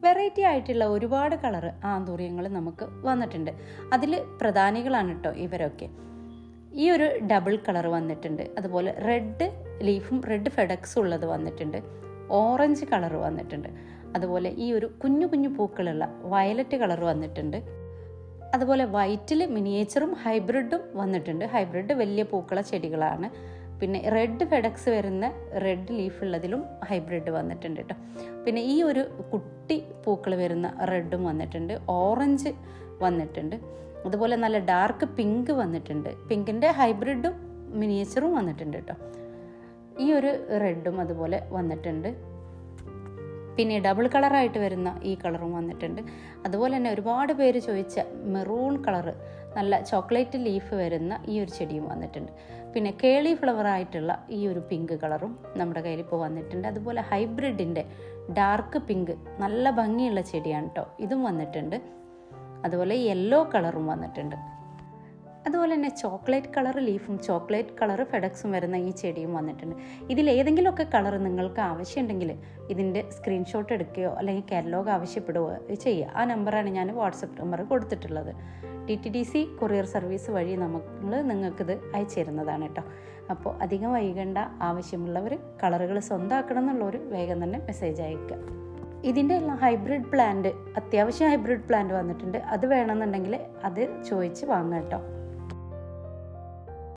Variety ആയിട്ടുള്ള ഒരുപാട് colour ആന്തൂറിയങ്ങൾ നമുക്ക് വന്നിട്ടുണ്ട്. അതിൽ പ്രധാനികളാണ് കേട്ടോ ഇവരൊക്കെ. ഈ ഒരു ഡബിൾ കളർ വന്നിട്ടുണ്ട്. അതുപോലെ റെഡ് ലീഫും റെഡ് ഫെഡക്സും ഉള്ളത് വന്നിട്ടുണ്ട്. ഓറഞ്ച് കളർ വന്നിട്ടുണ്ട്. അതുപോലെ ഈ ഒരു കുഞ്ഞു കുഞ്ഞു പൂക്കളുള്ള വയലറ്റ് കളർ വന്നിട്ടുണ്ട്. അതുപോലെ വൈറ്റിൽ മിനിയേച്ചറും ഹൈബ്രിഡും വന്നിട്ടുണ്ട്. ഹൈബ്രിഡ് വലിയ പൂക്കള ചെടികളാണ്. പിന്നെ റെഡ് ഫെഡക്സ് വരുന്ന റെഡ് ലീഫ് ഉള്ളതിലും ഹൈബ്രിഡ് വന്നിട്ടുണ്ട് കേട്ടോ. പിന്നെ ഈ ഒരു കുട്ടി പൂക്കൾ വരുന്ന റെഡും വന്നിട്ടുണ്ട്. ഓറഞ്ച് വന്നിട്ടുണ്ട്. അതുപോലെ നല്ല ഡാർക്ക് പിങ്ക് വന്നിട്ടുണ്ട്. പിങ്കിൻ്റെ ഹൈബ്രിഡും മിനിയേച്ചറും വന്നിട്ടുണ്ട് കേട്ടോ. ഈ ഒരു റെഡും അതുപോലെ വന്നിട്ടുണ്ട്. പിന്നെ ഡബിൾ കളറായിട്ട് വരുന്ന ഈ കളറും വന്നിട്ടുണ്ട്. അതുപോലെ തന്നെ ഒരുപാട് പേര് ചോദിച്ച മെറൂൺ കളറ് നല്ല ചോക്ലേറ്റ് ലീഫ് വരുന്ന ഈ ഒരു ചെടിയും വന്നിട്ടുണ്ട്. പിന്നെ കേളി ഫ്ലവർ ആയിട്ടുള്ള ഈ ഒരു പിങ്ക് കളറും നമ്മുടെ കയ്യിൽ ഇപ്പോൾ വന്നിട്ടുണ്ട്. അതുപോലെ ഹൈബ്രിഡിൻ്റെ ഡാർക്ക് പിങ്ക് നല്ല ഭംഗിയുള്ള ചെടിയാണ് കേട്ടോ, ഇതും വന്നിട്ടുണ്ട്. അതുപോലെ യെല്ലോ കളറും വന്നിട്ടുണ്ട്. അതുപോലെ തന്നെ ചോക്ലേറ്റ് കളർ ലീഫും ചോക്ലേറ്റ് കളർ ഫെഡക്സും വരുന്ന ഈ ചെടിയും വന്നിട്ടുണ്ട്. ഇതിലേതെങ്കിലുമൊക്കെ കളർ നിങ്ങൾക്ക് ആവശ്യമുണ്ടെങ്കിൽ ഇതിൻ്റെ സ്ക്രീൻഷോട്ട് എടുക്കുകയോ അല്ലെങ്കിൽ കാറ്റലോഗ് ആവശ്യപ്പെടുകയോ ചെയ്യുക. ആ നമ്പറാണ് ഞാൻ വാട്സപ്പ് നമ്പർ കൊടുത്തിട്ടുള്ളത്. TTDC കൊറിയർ സർവീസ് വഴി നിങ്ങൾക്കിത് അയച്ചു തരുന്നതാണ് കേട്ടോ. അപ്പോൾ അധികം വൈകേണ്ട, ആവശ്യമുള്ളവർ കളറുകൾ സ്വന്തമാക്കണം എന്നുള്ളവർ വേഗം തന്നെ മെസ്സേജ് അയക്കുക. ഇതിൻ്റെ എല്ലാം ഹൈബ്രിഡ് പ്ലാന്റ്, അത്യാവശ്യം ഹൈബ്രിഡ് പ്ലാന്റ് വന്നിട്ടുണ്ട്. അത് വേണമെന്നുണ്ടെങ്കിൽ അത് ചോദിച്ച് വാങ്ങാം കേട്ടോ.